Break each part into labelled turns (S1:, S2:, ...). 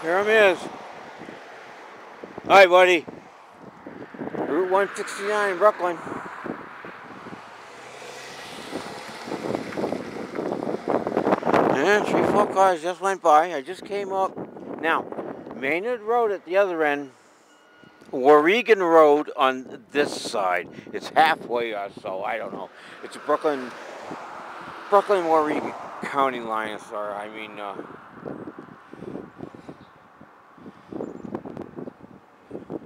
S1: Here him is. Hi, buddy. Route 169 in Brooklyn. And 3-4 cars just went by. I just came up. Now, Maynard Road at the other end, Warrigan Road on this side. It's halfway or so. I don't know. It's a Brooklyn Warrigan County line. Sorry, I mean.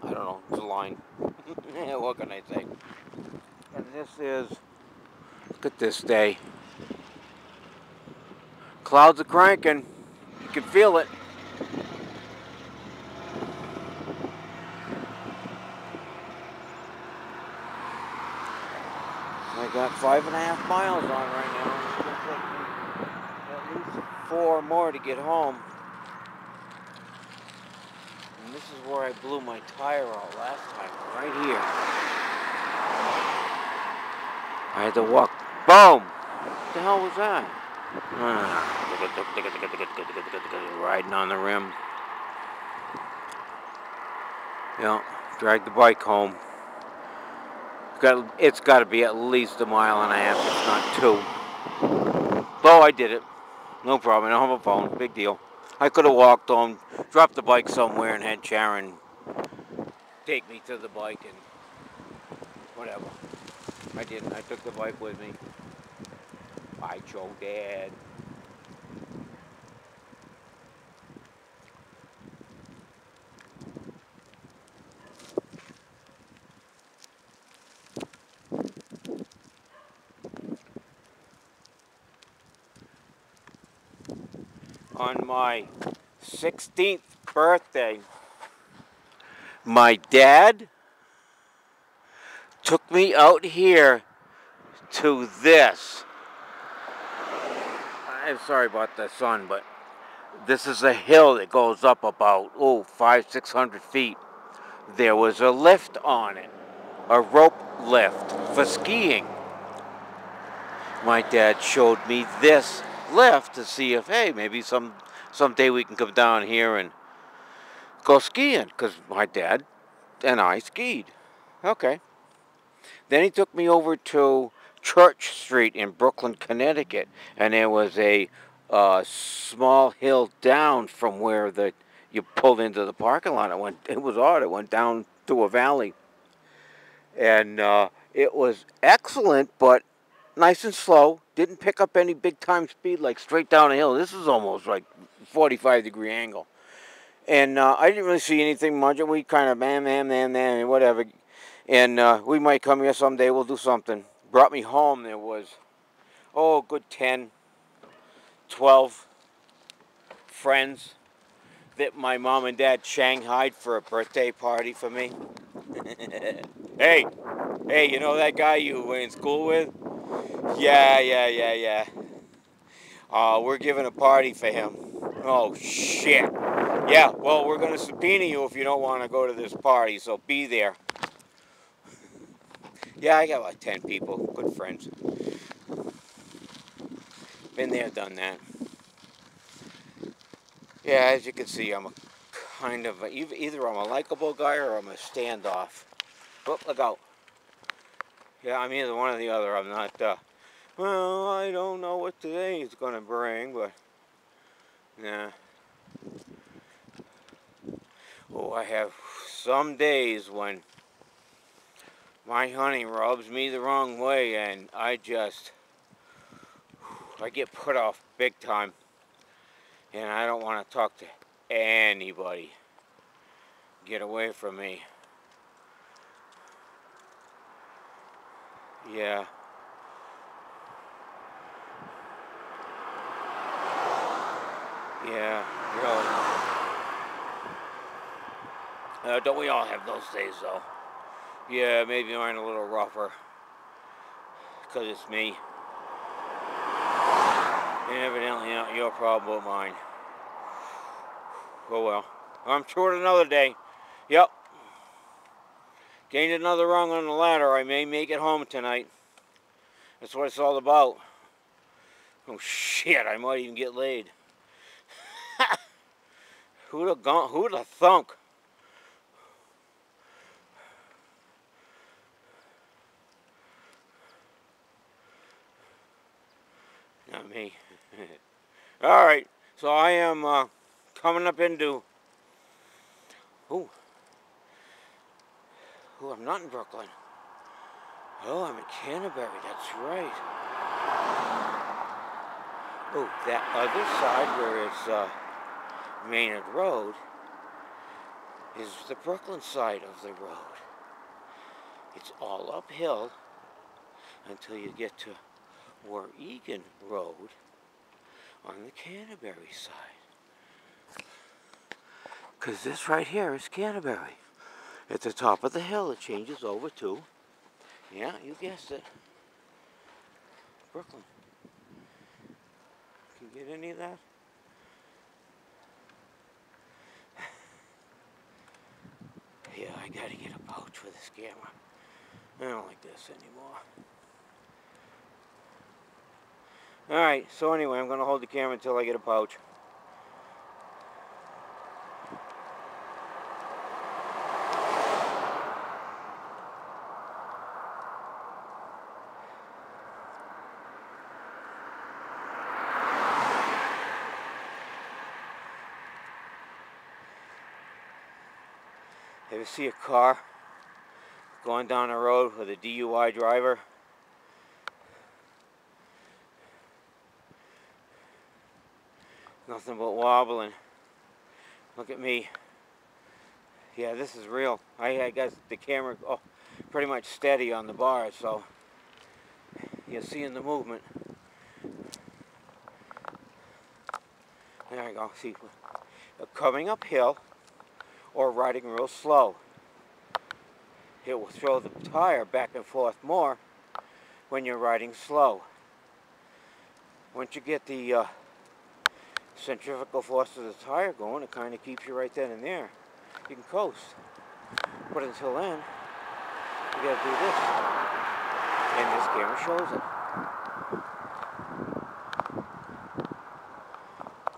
S1: I don't know, it's a line. What can I say? And this is, look at this day. Clouds are cranking. You can feel it. I got 5.5 miles on right now. It's going to take me at least 4 more to get home. And this is where I blew my tire out last time, right here. I had to walk. Boom! What the hell was that? Riding on the rim. Yeah, drag the bike home. It's got to be at least 1.5 miles, if not 2. Oh, I did it. No problem. I don't have a phone. Big deal. I could have walked home, dropped the bike somewhere, and had Sharon take me to the bike and whatever. I didn't. I took the bike with me. Bye, Joe Dad. On my 16th birthday, my dad took me out here to this. I'm sorry about the sun, but this is a hill that goes up about, 500-600 feet. There was a lift on it, a rope lift for skiing. My dad showed me this lift to see if, hey, maybe someday we can come down here and go skiing, because my dad and I skied. Okay. Then he took me over to Church Street in Brooklyn, Connecticut, and there was a small hill down from where you pulled into the parking lot. It was odd. It went down through a valley, and it was excellent, but nice and slow. Didn't pick up any big time speed, like straight down a hill. This is almost like 45-degree angle. And I didn't really see anything much. We kind of and whatever. And we might come here someday. We'll do something. Brought me home. There was, a good 10, 12 friends that my mom and dad shanghaied for a birthday party for me. Hey, you know that guy you went in school with? Yeah. We're giving a party for him. Oh, shit. Yeah, well, we're going to subpoena you if you don't want to go to this party, so be there. Yeah, I got like 10 people, good friends. Been there, done that. Yeah, as you can see, I'm either I'm a likable guy or I'm a standoff. Oh, look out. Yeah, I'm either one or the other. I'm not, well, I don't know what today is going to bring, but, yeah. Oh, I have some days when my honey rubs me the wrong way and I get put off big time. And I don't want to talk to anybody. Get away from me. Yeah. Yeah, really. Don't we all have those days, though? Yeah, maybe mine a little rougher. Because it's me. And evidently not your problem, but mine. Oh well. I'm short another day. Yep. Gained another rung on the ladder. I may make it home tonight. That's what it's all about. Oh shit, I might even get laid. Who'da thunk? Not me. Alright, so I am coming up into... Ooh, I'm not in Brooklyn. Oh, I'm in Canterbury, that's right. Oh, that other side where it's Maynard Road is the Brooklyn side of the road. It's all uphill until you get to Warregan Road on the Canterbury side. Because this right here is Canterbury. At the top of the hill, it changes over to, yeah, you guessed it, Brooklyn. Can you get any of that? Yeah, I gotta get a pouch for this camera. I don't like this anymore. Alright, so anyway, I'm gonna hold the camera until I get a pouch. Ever see a car going down the road with a DUI driver? Nothing but wobbling. Look at me. Yeah, this is real. I got the camera pretty much steady on the bar, so you're seeing the movement. There we go. See, coming uphill or riding real slow. It will throw the tire back and forth more when you're riding slow. Once you get the centrifugal force of the tire going, it kind of keeps you right then and there. You can coast. But until then, you gotta do this. And this camera shows it.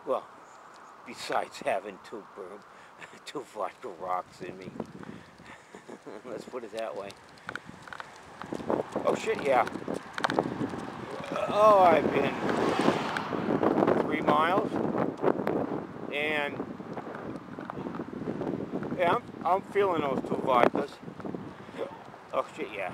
S1: Well, besides having two vodka rocks in me. Let's put it that way. Oh shit, yeah. Oh, I've been 3 miles. And yeah, I'm feeling those 2 vodkas. Oh shit, yeah.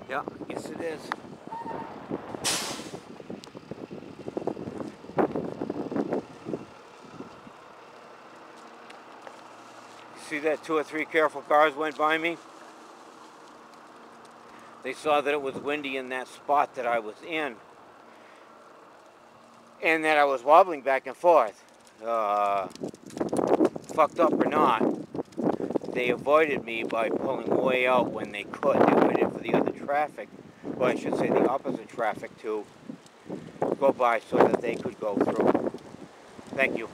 S1: Yeah, yes it is. See that 2 or 3 careful cars went by me? They saw that it was windy in that spot that I was in. And that I was wobbling back and forth. Fucked up or not, they avoided me by pulling way out when they could. They waited for the other traffic, well, I should say the opposite traffic, to go by so that they could go through. Thank you.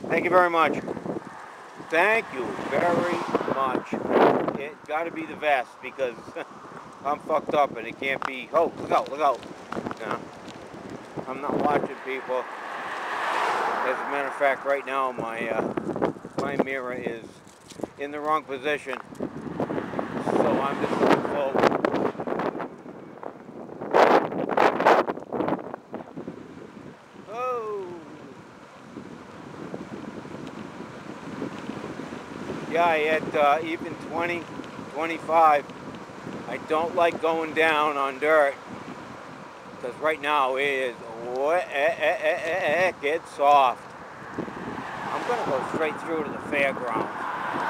S1: Thank you very much. Thank you very much. It got to be the vest because I'm fucked up and it can't be. Oh, look out, look out. No, I'm not watching people. As a matter of fact, right now my mirror is in the wrong position, so I'm just looking forward. Oh! Yeah, at even 20, 25, I don't like going down on dirt, because right now it is wicked soft. I'm going to go straight through to the fairgrounds. I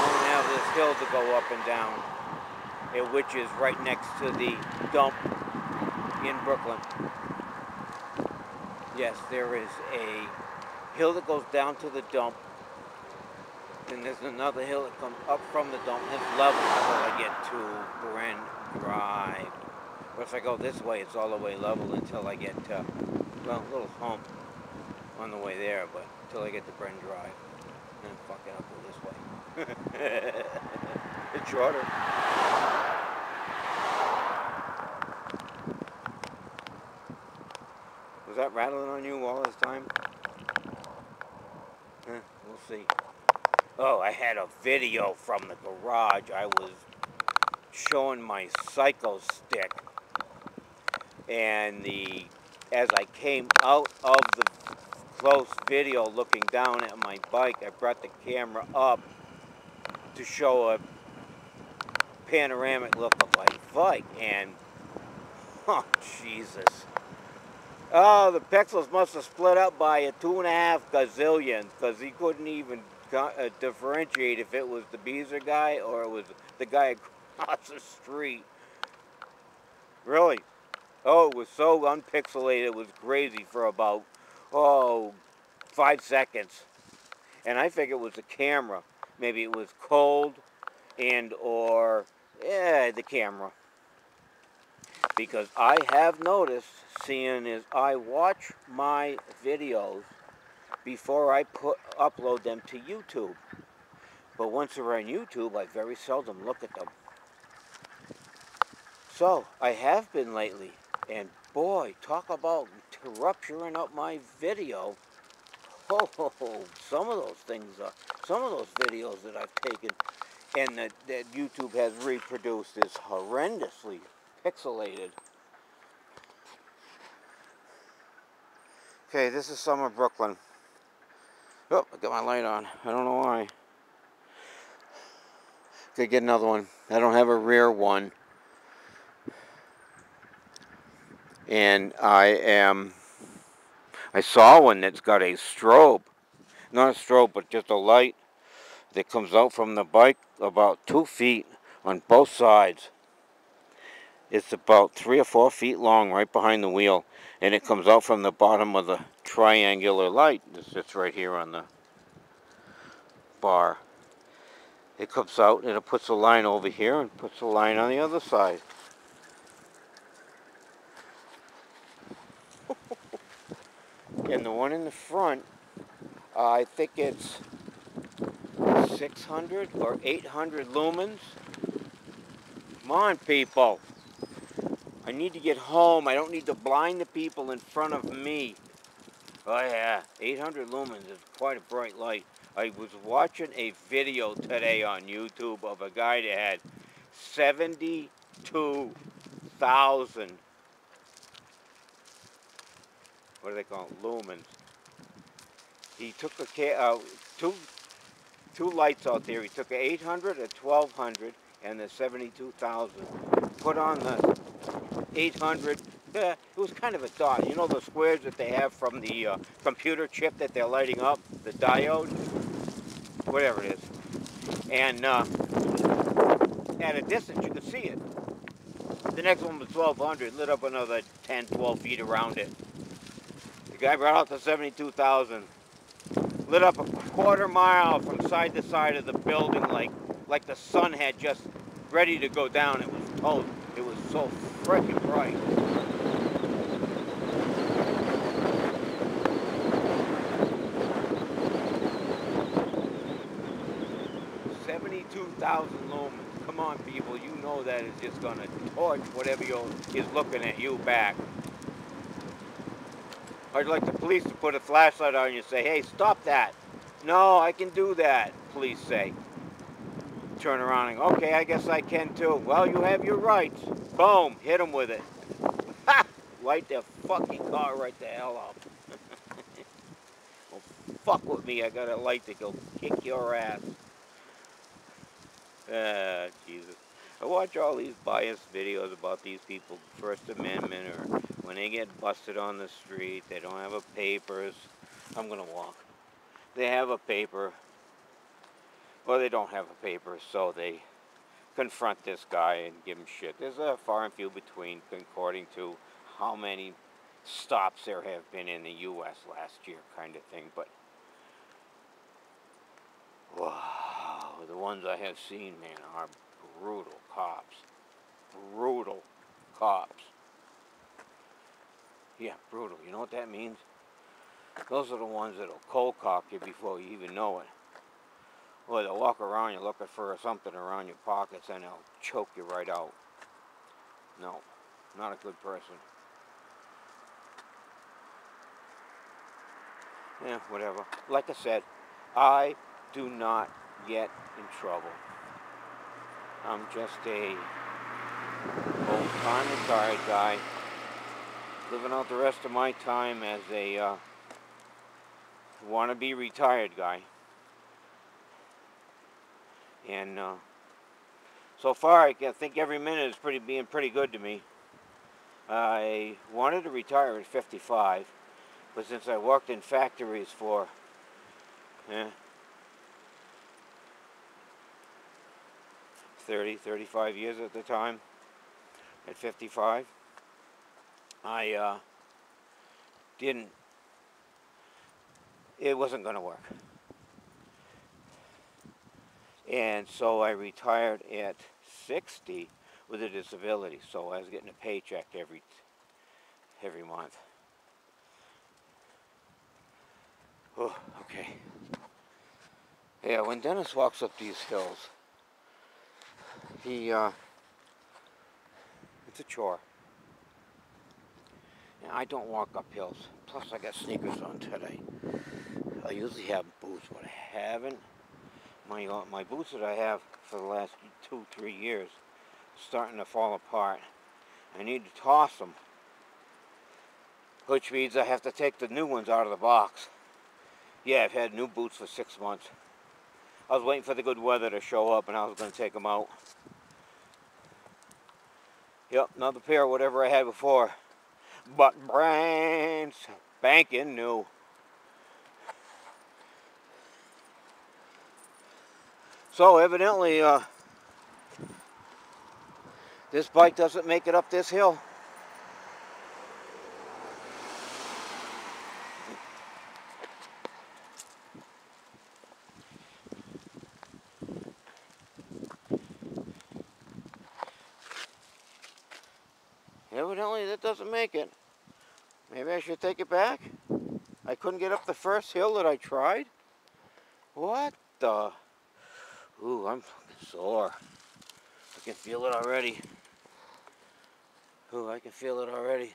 S1: don't have this hill to go up and down, which is right next to the dump in Brooklyn. Yes, there is a hill that goes down to the dump, and there's another hill that comes up from the dump. It's level until I get to Brent Drive, If I go this way, it's all the way level until I get to, well, a little hump on the way there, but until I get to Bren Drive. And fuck it, I'll go this way. It's shorter. Was that rattling on you all this time? We'll see. Oh, I had a video from the garage. I was showing my Psycho stick, and as I came out of the close video looking down at my bike, I brought the camera up to show a panoramic look of my bike, and oh Jesus. Oh, the pixels must have split up by a 2.5 gazillion, because he couldn't even differentiate if it was the Beezer guy or it was the guy across the street. Really? Oh, it was so unpixelated, it was crazy for about, 5 seconds. And I think it was the camera. Maybe it was cold or the camera. Because I have noticed, seeing as I watch my videos before I upload them to YouTube. But once they're on YouTube, I very seldom look at them. So, I have been lately, and boy, talk about rupturing up my video. Some of those things, some of those videos that I've taken and that YouTube has reproduced is horrendously pixelated. Okay, this is summer Brooklyn. Oh, I got my light on. I don't know why. Could get another one. I don't have a rear one. And I saw one that's got a strobe. Not a strobe, but just a light that comes out from the bike about 2 feet on both sides. It's about 3 or 4 feet long right behind the wheel. And it comes out from the bottom of the triangular light that sits right here on the bar. It comes out and it puts a line over here and puts a line on the other side. And the one in the front, I think it's 600 or 800 lumens. Come on, people. I need to get home. I don't need to blind the people in front of me. Oh yeah, 800 lumens is quite a bright light. I was watching a video today on YouTube of a guy that had 72,000, what do they call it, lumens. He took two lights out there. He took an 800, a 1200, and the 72,000. Put on the 800. It was kind of a dot. You know the squares that they have from the computer chip that they're lighting up, the diode, whatever it is. And at a distance, you could see it. The next one was 1200, lit up another 10, 12 feet around it. The guy brought out the 72,000. Lit up a quarter mile from side to side of the building like the sun had just ready to go down. It was total. It was so freaking bright. $72,000 lumens. Come on, people. You know that is just going to torch whatever is looking at you back. I'd like the police to put a flashlight on you and say, hey, stop that. No, I can do that, police say. Turn around and, okay, I guess I can too. Well, you have your rights. Boom, hit them with it. Ha! Light their fucking car right the hell up. Well, fuck with me, I got a light to go kick your ass. Jesus. I watch all these biased videos about these people, First Amendment, or when they get busted on the street, they don't have a papers. I'm going to walk. They have a paper, or they don't have a paper, so they confront this guy and give him shit. There's a far and few between, according to how many stops there have been in the U.S. last year, kind of thing, but wow, the ones I have seen, man, are brutal cops. Brutal cops. Yeah, brutal. You know what that means? Those are the ones that'll cold cock you before you even know it. Or they'll walk around you looking for something around your pockets and they'll choke you right out. No, not a good person. Yeah, whatever. Like I said, I do not get in trouble. I'm just a old-time retired guy living out the rest of my time as a wannabe retired guy. And so far, I think every minute is being pretty good to me. I wanted to retire at 55, but since I worked in factories for 35 years at the time, at 55, I it wasn't going to work. And so I retired at 60 with a disability, so I was getting a paycheck every month. Oh, okay. Yeah, when Dennis walks up these hills, it's a chore. And I don't walk up hills. Plus, I got sneakers on today. I usually have boots, but I haven't. My boots that I have for the last 2-3 years starting to fall apart. I need to toss them, which means I have to take the new ones out of the box. Yeah, I've had new boots for 6 months. I was waiting for the good weather to show up and I was going to take them out. Yep, another pair of whatever I had before. But brands, banking new. So evidently, this bike doesn't make it up this hill. Evidently, that doesn't make it. Maybe I should take it back. I couldn't get up the first hill that I tried. What the? Ooh, I'm fucking sore. I can feel it already. Ooh, I can feel it already.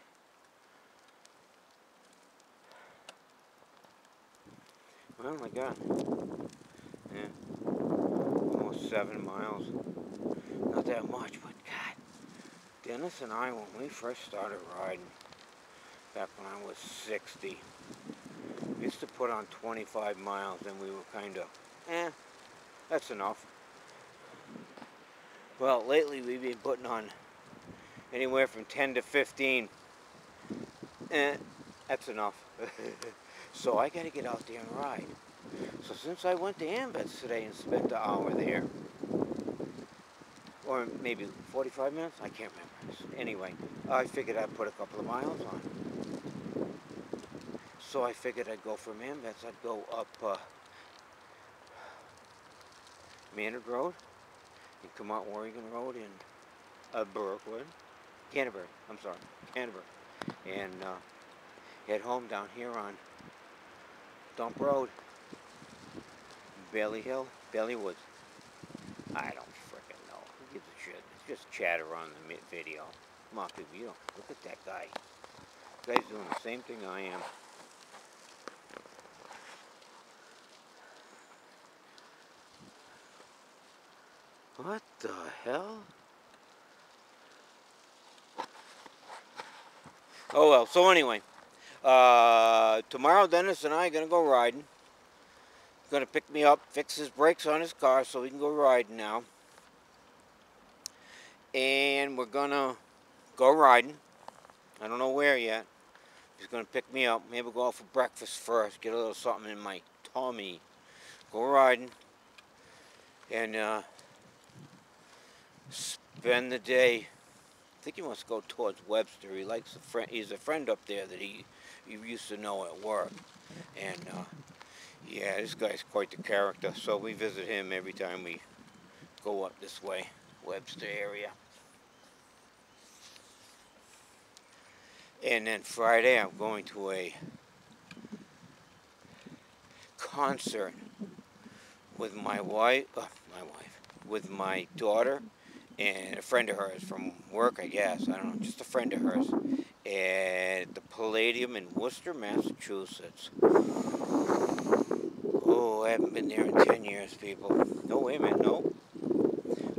S1: Oh my God. Yeah. Almost 7 miles. Not that much, but God. Dennis and I, when we first started riding, back when I was 60, we used to put on 25 miles and we were kind of, that's enough. Well, lately we've been putting on anywhere from 10 to 15. That's enough. So I got to get out there and ride. So since I went to AMVETS today and spent the hour there, or maybe 45 minutes, I can't remember. Anyway, I figured I'd put a couple of miles on. So I figured I'd go from AMVETS, I'd go up Maynard Road and come out Oregon Road in Canterbury, and head home down here on Dump Road, Bailey Woods. I don't frickin' know. Who gives a shit? It's just chatter on the video. Come on, people, you don't look at that guy. The guy's doing the same thing I am. What the hell? Oh well, so anyway, tomorrow Dennis and I are going to go riding. He's going to pick me up, fix his brakes on his car so we can go riding now. And we're going to go riding. I don't know where yet. He's going to pick me up. Maybe we'll go out for breakfast first, get a little something in my tummy. Go riding. And spend the day. I think he wants to go towards Webster. He likes he's a friend up there that he used to know at work. And yeah, this guy's quite the character. So we visit him every time we go up this way, Webster area. And then Friday I'm going to a concert with with my daughter and a friend of hers from work, I guess. I don't know, just a friend of hers. At the Palladium in Worcester, Massachusetts. Oh, I haven't been there in 10 years, people. No, wait a minute, no.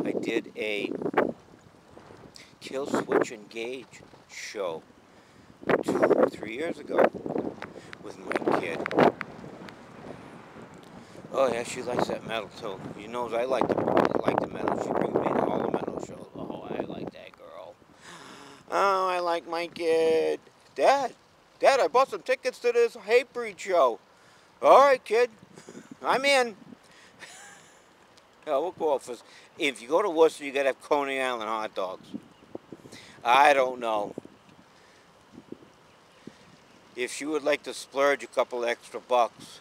S1: I did a Kill Switch Engage show 2 or 3 years ago with my kid. Oh yeah, she likes that metal too. She knows I like the metal. She brings me to all the metal shows. Oh, I like that girl. Oh, I like my kid. Dad, I bought some tickets to this Hatebreed show. All right, kid, I'm in. Yeah, we'll go out for. If you go to Worcester, you gotta have Coney Island hot dogs. I don't know. If she would like to splurge a couple extra bucks.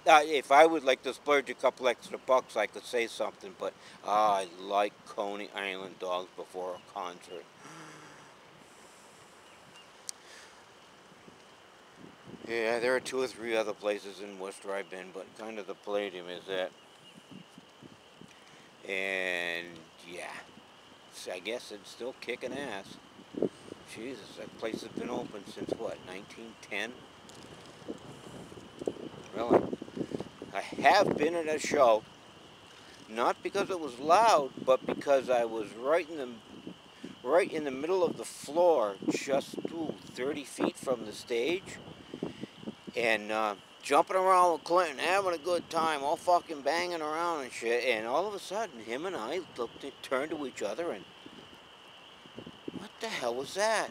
S1: If I would like to splurge a couple extra bucks, I could say something, but I like Coney Island dogs before a concert. Yeah, there are 2 or 3 other places in Worcester I've been, but kind of the Palladium is it. And yeah, so I guess it's still kicking ass. Jesus, that place has been open since what, 1910? Really? I have been at a show, not because it was loud, but because I was right in the middle of the floor, just 30 feet from the stage, and jumping around with Clinton, having a good time, all fucking banging around and shit. And all of a sudden, him and I turned to each other, and what the hell was that?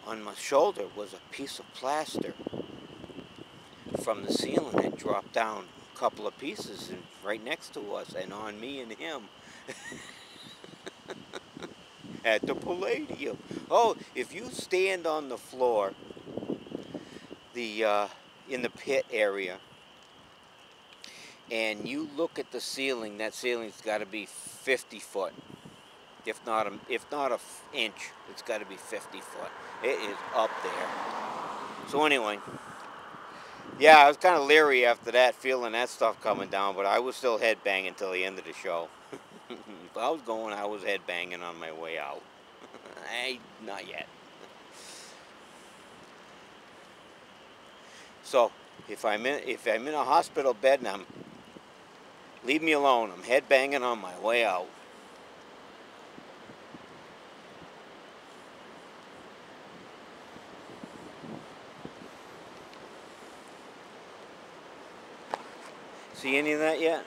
S1: On my shoulder was a piece of plaster from the ceiling that dropped down a couple of pieces and right next to us, and on me and him. At the Palladium. Oh, if you stand on the floor, in the pit area, and you look at the ceiling, that ceiling's got to be 50 foot. If not an inch, it's got to be 50 foot. It is up there. So anyway, yeah, I was kind of leery after that, feeling that stuff coming down, but I was still headbanging until the end of the show. If I was going, I was headbanging on my way out. Not yet. So if I'm in a hospital bed and leave me alone. I'm headbanging on my way out. See any of that yet?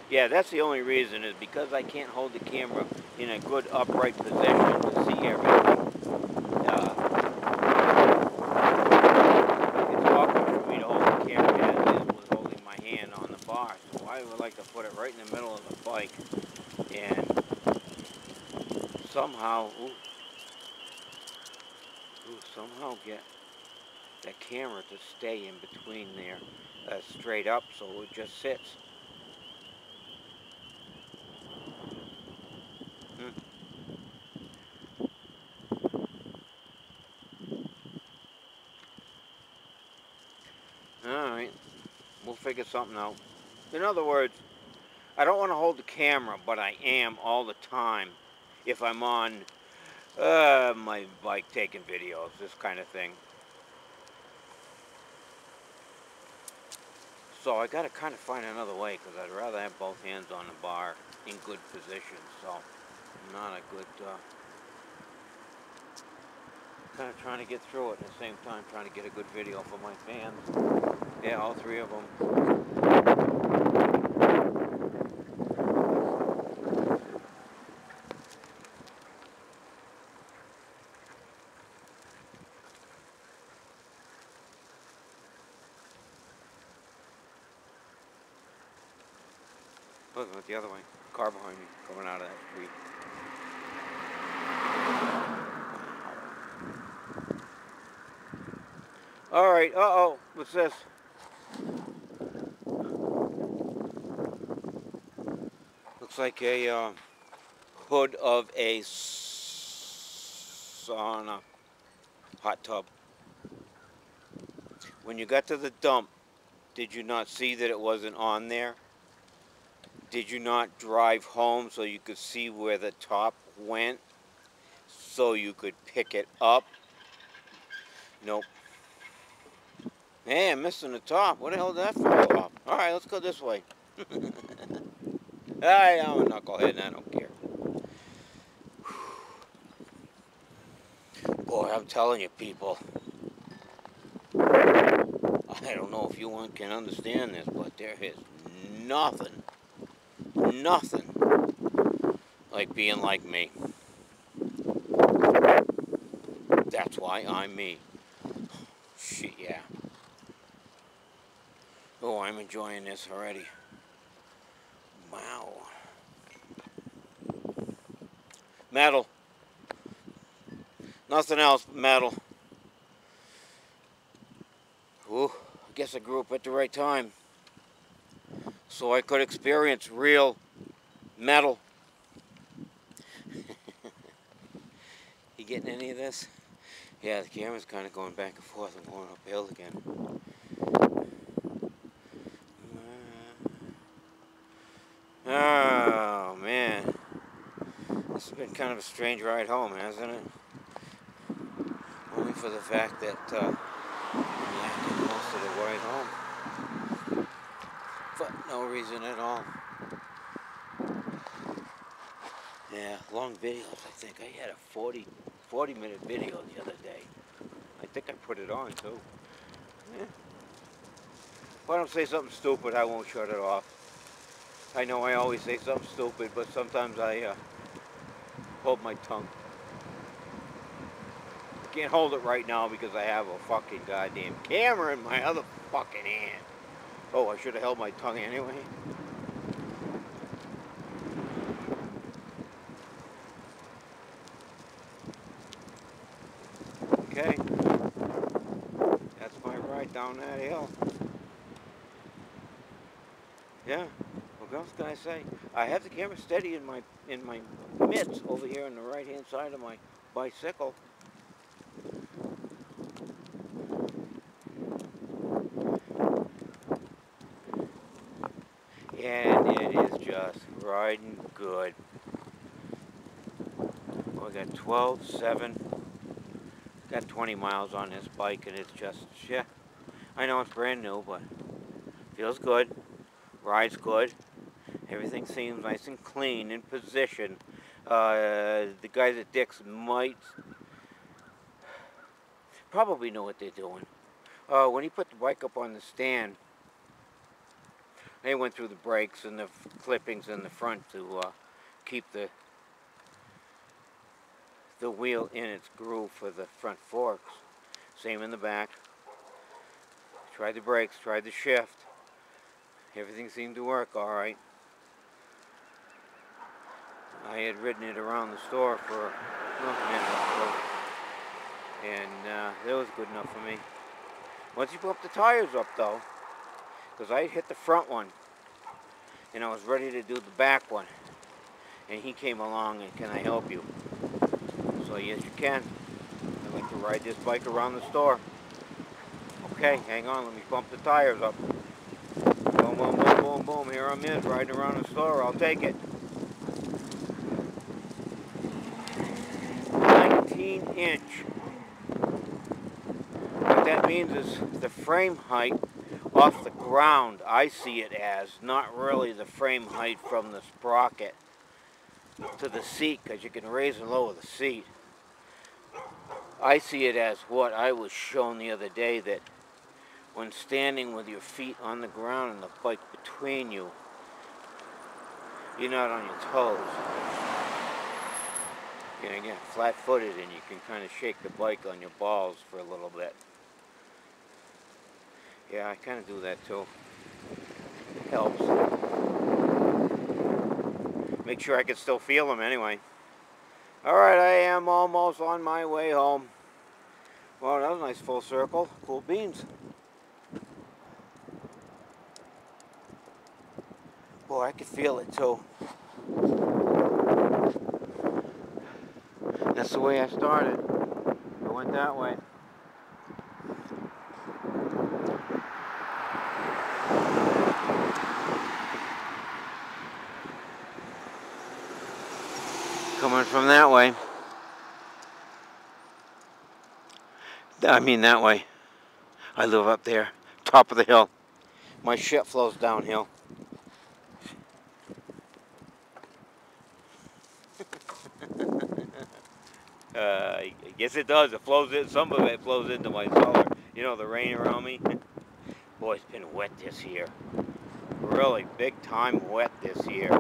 S1: Yeah, that's the only reason, is because I can't hold the camera in a good upright position to see everything. It's awkward for me to hold the camera as it was holding my hand on the bar. So I would like to put it right in the middle of the bike and somehow get that camera to stay in between there, straight up, so it just sits. Alright, we'll figure something out. In other words, I don't want to hold the camera, but I am all the time if I'm on my bike taking videos, this kind of thing. So I got to kind of find another way, because I'd rather have both hands on the bar in good position. So not a good, kind of trying to get through it at the same time, trying to get a good video for my fans. Yeah, all 3 of them. Look, went the other way. Car behind me, coming out of that street. Alright, uh-oh, what's this? Looks like a hood of a saw on a hot tub. When you got to the dump, did you not see that it wasn't on there? Did you not drive home so you could see where the top went? So you could pick it up? Nope. Hey, I'm missing the top. What the hell did that fall off? Alright, let's go this way. I'm a knucklehead and I don't care. Boy, I'm telling you, people. I don't know if you one can understand this, but there is nothing like being like me. That's why I'm me. Shit, yeah. Oh, I'm enjoying this already. Wow. Metal. Nothing else but metal. Ooh, I guess I grew up at the right time. So I could experience real metal. You getting any of this? Yeah, the camera's kind of going back and forth and going uphill again. Oh, man. This has been kind of a strange ride home, hasn't it? Only for the fact that I'm yakking most of the ride home. For no reason at all. Yeah, long videos, I think. I had a 40-minute video the other day. I think I put it on, too. Yeah. If I don't say something stupid, I won't shut it off. I know I always say something stupid, but sometimes I hold my tongue. I can't hold it right now because I have a fucking goddamn camera in my other fucking hand. Oh, I should have held my tongue anyway. Okay. That's my ride down that hill. Yeah. What else can I say? I have the camera steady in my mitts over here on the right hand side of my bicycle. And it is just riding good. Well, I got 12, 7, got 20 miles on this bike, and it's just, yeah. I know it's brand new, but feels good. Rides good. Everything seems nice and clean, in position. The guys at Dick's might probably know what they're doing. When he put the bike up on the stand, they went through the brakes and the clippings in the front to keep the wheel in its groove for the front forks. Same in the back. Tried the brakes, tried the shift. Everything seemed to work all right. I had ridden it around the store for a minute or so, and that was good enough for me. Once you put the tires up, though, because I hit the front one, and I was ready to do the back one, and he came along and, can I help you? So yes, you can. I'd like to ride this bike around the store. Okay, hang on, let me bump the tires up. Boom, boom, boom, boom, boom. Here I'm in, riding around the store. I'll take it. 19-inch. What that means is the frame height off the ground, I see it as, not really the frame height from the sprocket to the seat, because you can raise and lower the seat. I see it as what I was shown the other day, that when standing with your feet on the ground and the bike between you, you're not on your toes. You know, you're flat-footed and you can kind of shake the bike on your balls for a little bit. Yeah, I kind of do that too. It helps. Make sure I can still feel them anyway. Alright, I am almost on my way home. Well, that was a nice full circle. Cool beans. Boy, I could feel it too. That's the way I started. it went that way. Coming from that way. I mean that way. I live up there, top of the hill. My shit flows downhill. I guess it does. It flows in. Some of it flows into my cellar. You know, the rain around me. Boy, it's been wet this year. Really big time wet this year. I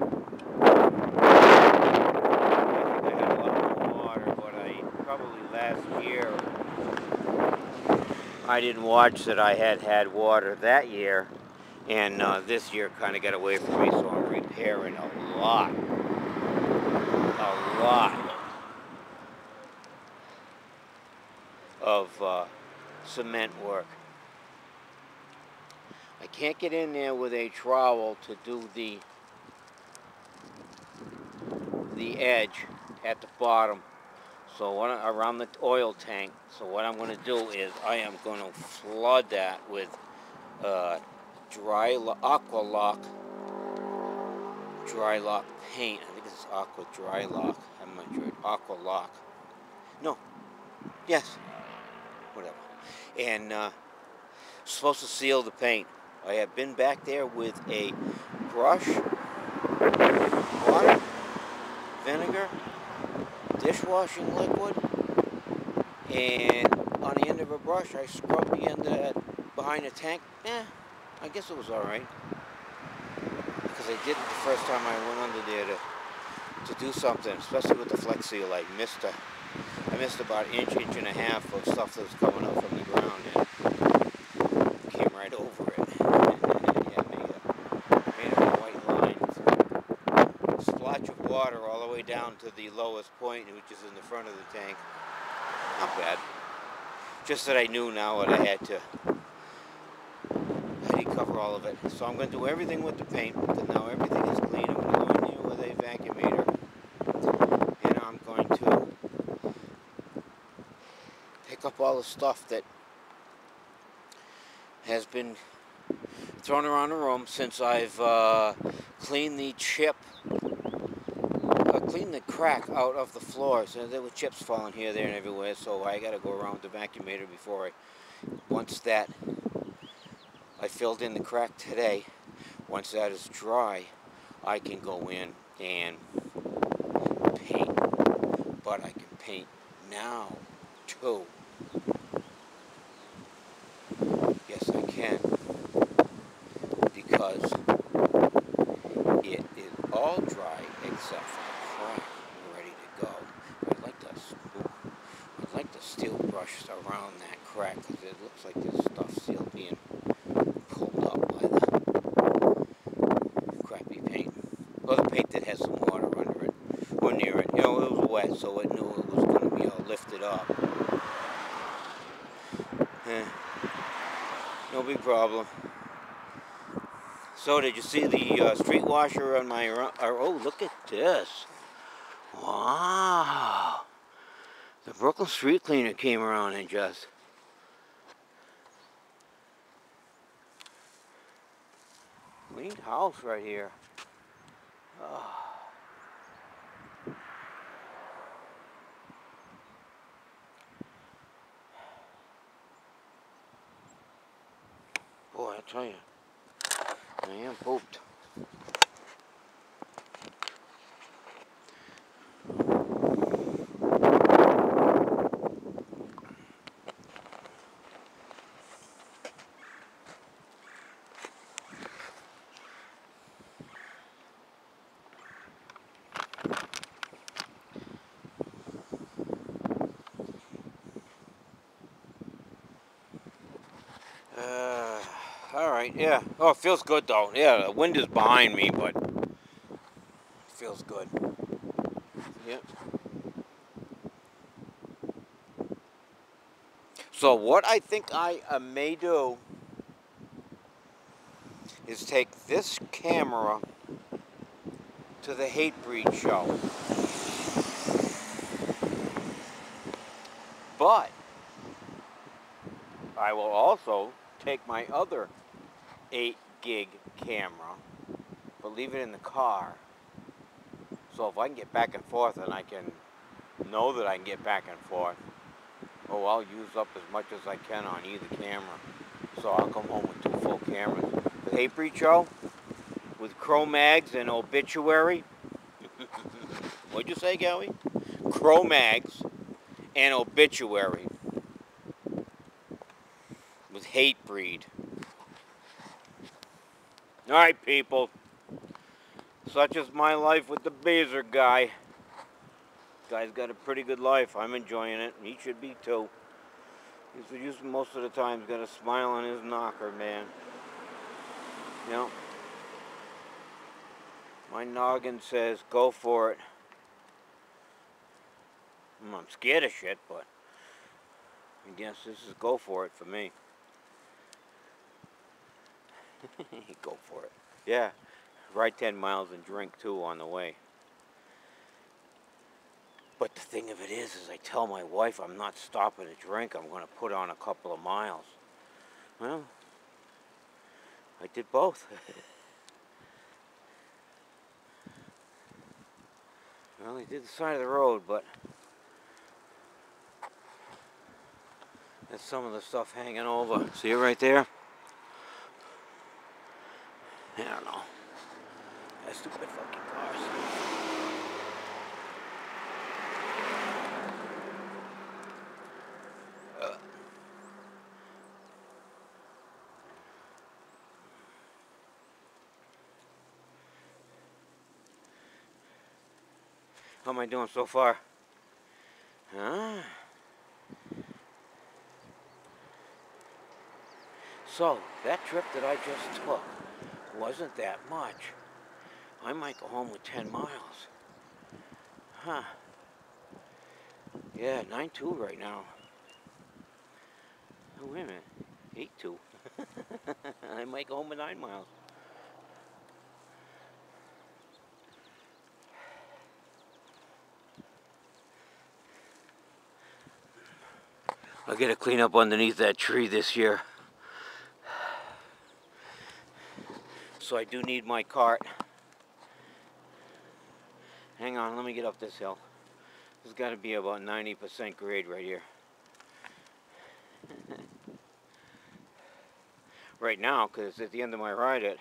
S1: had a lot more water, but probably last year I didn't watch that I had water that year, and this year kind of got away from me, so I'm repairing a lot of cement work. I can't get in there with a trowel to do the edge at the bottom, so around the oil tank. So what I'm going to do is I am going to flood that with Aqualock dry lock paint. I think it's Aqua Dry Lock. I'm not sure. Aqualock. No. Yes. Whatever. And supposed to seal the paint. I have been back there with a brush, water, vinegar, dishwashing liquid, and on the end of a brush I scrubbed the end of that behind the tank. I guess it was alright. Because I did it the first time I went under there to do something, especially with the Flex Seal. I missed about an inch and a half of stuff that was coming up from the ground and came right over it. Yeah, made a white line. Splotch of water all the way down to the lowest point, which is in the front of the tank. Not bad. Just that I knew now what I had to cover all of it. So I'm going to do everything with the paint, because now everything is clean. I'm going to go in there with a vacuumator, and I'm going to pick up all the stuff that has been thrown around the room since I've cleaned the cleaned the crack out of the floor. So there were chips falling here, there, and everywhere. So I got to go around with the vacuumator before once that I filled in the crack today. Once that is dry, I can go in and paint. But I can paint now, too. Yes, I can. Because it is all dry except for the crack. I'm ready to go. I'd like to steel brush around that crack, because it looks like there's stuff still being pulled up by the crappy paint. Or the paint that has some water under it, or near it. You know, it was wet, so it knew it was going to be all lifted up. No big problem. So, did you see the street washer on my... oh, look at this. Wow. The Brooklyn street cleaner came around and just... cleaned house right here. Oh. Boy, I tell you, I am pooped. Alright, yeah. Oh, it feels good though. Yeah, the wind is behind me, but it feels good. Yep. So what I think I may do is take this camera to the Hatebreed show. But I will also take my other 8 gig camera, but leave it in the car. So if I can get back and forth and I can know that I can get back and forth, oh, I'll use up as much as I can on either camera. So I'll come home with 2 full cameras. The Hatebreed Show with Cro-Mags and Obituary. What'd you say, Gowie? Cro-Mags and Obituary with Hatebreed. Alright, people. Such is my life with the Bezer guy. Guy's got a pretty good life. I'm enjoying it. He should be too. He's most of the time got a smile on his knocker, man. You know, my noggin says go for it. I'm scared of shit, but I guess this is go for it for me. Go for it. Yeah, ride 10 miles and drink too on the way. But the thing of it is I tell my wife I'm not stopping to drink. I'm going to put on a couple of miles. Well, I did both. Well, I did the side of the road, but that's some of the stuff hanging over. See it right there? I don't know. That stupid fucking cars. How am I doing so far? Huh? So, that trip that I just took wasn't that much. I might go home with 10 miles. Huh. Yeah, 9.2 right now. Oh, wait a minute. 8.2. I might go home with 9 miles. I'll get to clean up underneath that tree this year. So I do need my cart. Hang on, let me get up this hill. There's got to be about 90% grade right here. Right now, because it's at the end of my ride at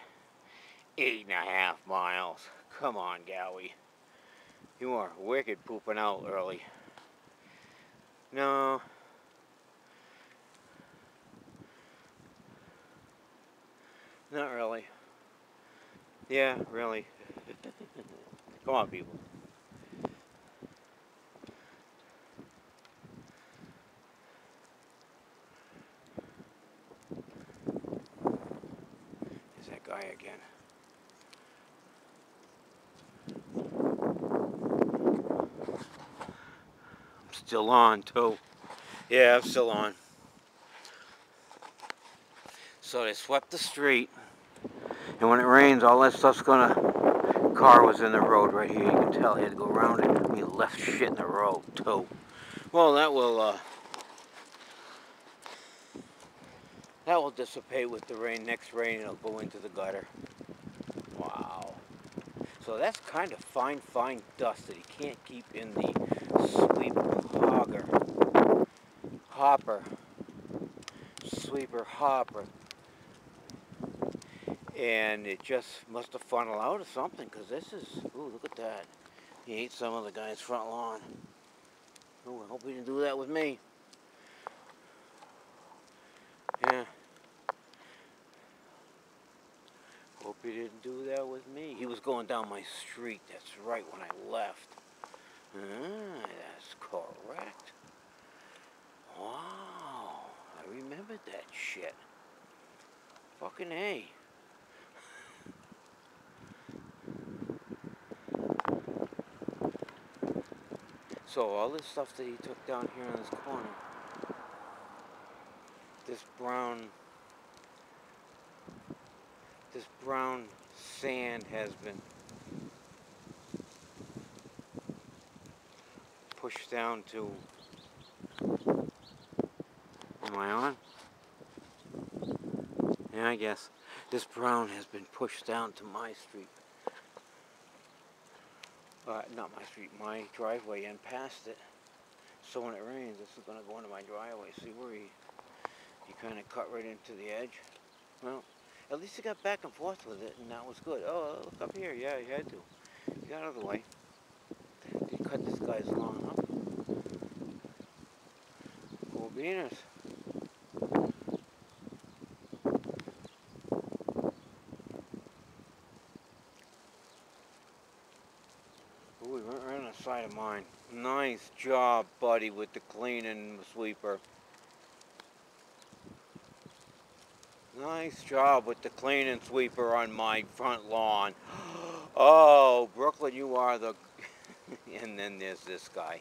S1: 8.5 miles. Come on, Gowie. You are wicked pooping out early. No. Not really. Yeah, really. Come on, people. There's that guy again. I'm still on, too. Yeah, I'm still on. So they swept the street. And when it rains, all that stuff's gonna... Car was in the road right here. You can tell he had to go around it. He left shit in the road, too. Well, that will dissipate with the rain. Next rain, it'll go into the gutter. Wow. So that's kind of fine dust that he can't keep in the sweeper hopper. And it just must have funneled out or something, because this is, ooh, look at that. He ate some of the guy's front lawn. Oh, I hope he didn't do that with me. Yeah. Hope he didn't do that with me. He was going down my street, that's right, when I left. Ah, that's correct. Wow, I remembered that shit. Fucking A. So all this stuff that he took down here in this corner, this brown sand has been pushed down to, am I on? Yeah, I guess this brown has been pushed down to my street. Not my street, my driveway and past it. So when it rains, this is going to go into my driveway. See where he kind of cut right into the edge? Well, at least he got back and forth with it, and that was good. Oh, look up here. Yeah, he had to. He got out of the way. He cut this guy's lawn up. Cool beaners. Ooh, he went right on the side of mine. Nice job, buddy, with the cleaning sweeper. Nice job with the cleaning sweeper on my front lawn. Oh, Brooklyn, you are the... And then there's this guy.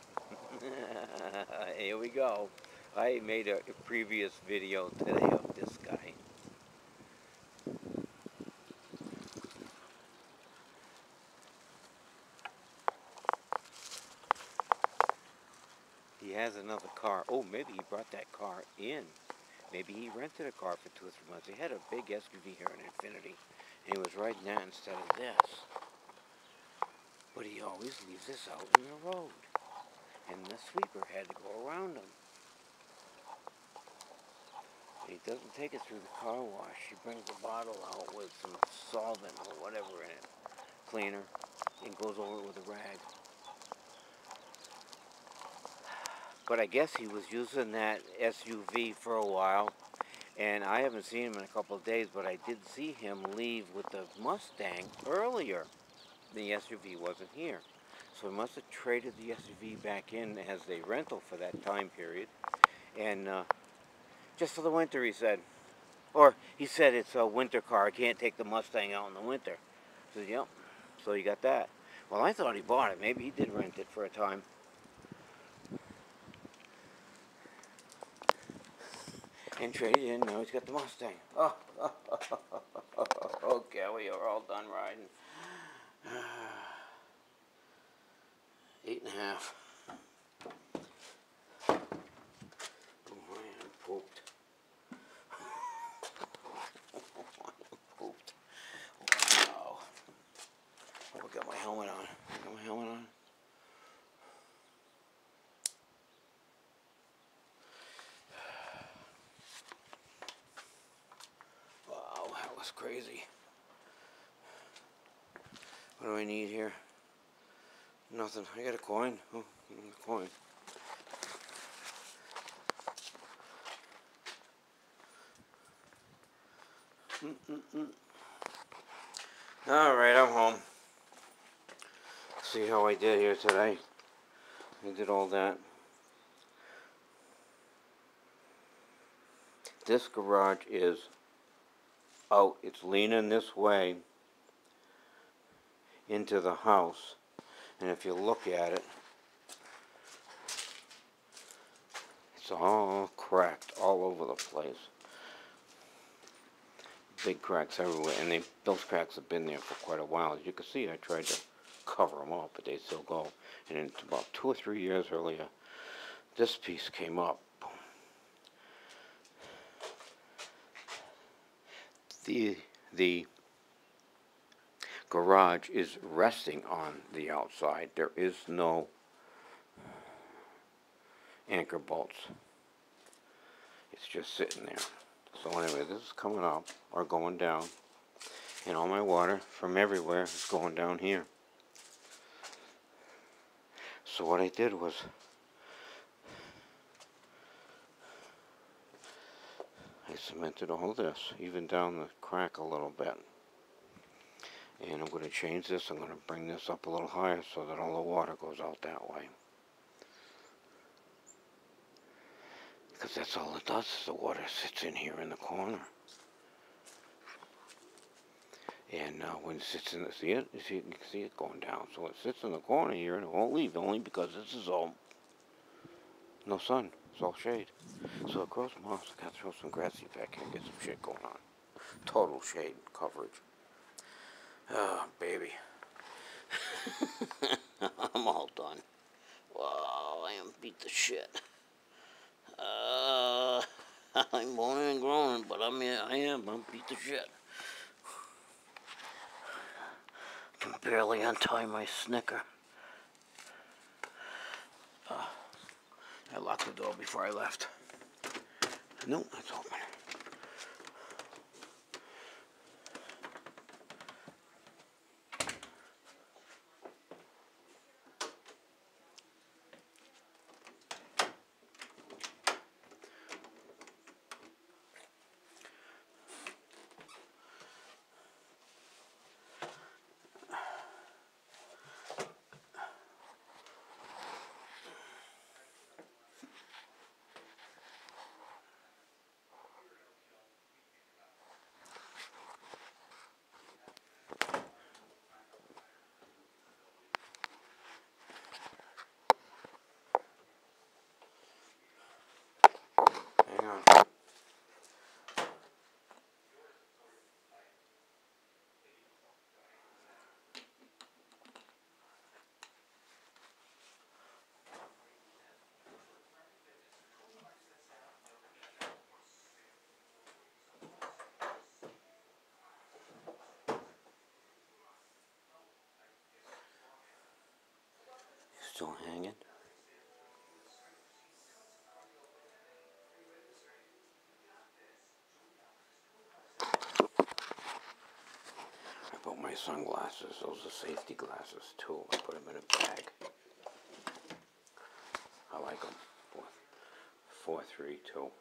S1: Here we go. I made a previous video today of this guy. He has another car. Oh, maybe he brought that car in. Maybe he rented a car for 2 or 3 months. He had a big SUV here in Infinity, and he was riding that instead of this. But he always leaves this out in the road, and the sweeper had to go around him. He doesn't take it through the car wash. He brings a bottle out with some solvent or whatever in it, cleaner, and goes over it with a rag. But I guess he was using that SUV for a while, and I haven't seen him in a couple of days, but I did see him leave with the Mustang earlier. The SUV wasn't here. So he must have traded the SUV back in as a rental for that time period. And just for the winter, he said. Or he said it's a winter car. I can't take the Mustang out in the winter. I said, yep. So you got that. Well, I thought he bought it. Maybe he did rent it for a time. And traded in. Now he's got the Mustang. Oh, okay, we are all done riding. 8.5. Oh, I am pooped. I am pooped. Wow. Oh, I got my helmet on. Got my helmet on. Wow, that was crazy. What do I need here? Nothing. I got a coin. Oh, a coin. Alright, I'm home. See how I did here today. I did all that. This garage is out. It's leaning this way into the house. And if you look at it, it's all cracked all over the place. Big cracks everywhere, and those cracks have been there for quite a while. As you can see, I tried to cover them up, but they still go. And then about 2 or 3 years earlier, this piece came up. The garage is resting on the outside. There is no anchor bolts. It's just sitting there. So anyway, this is coming up or going down, and all my water from everywhere is going down here. So what I did was I cemented all this, even down the crack a little bit. And I'm going to change this. I'm going to bring this up a little higher so that all the water goes out that way. Because that's all it does, is the water sits in here in the corner. And when it sits in the, see it? You can see it going down. So it sits in the corner here and it won't leave, only because this is all, no sun. It's all shade. So it grows moss. I got to throw some grass seed back here and get some shit going on. Total shade coverage. Oh, baby. I'm all done. Wow, I am beat the shit.
S2: I'm born and grown, but I'm a piece of shit. Can barely untie my snicker. I locked the door before I left. Nope, it's open. Hang on. Still hanging? I bought my sunglasses. Those are safety glasses too. I put them in a bag. I like them. 432.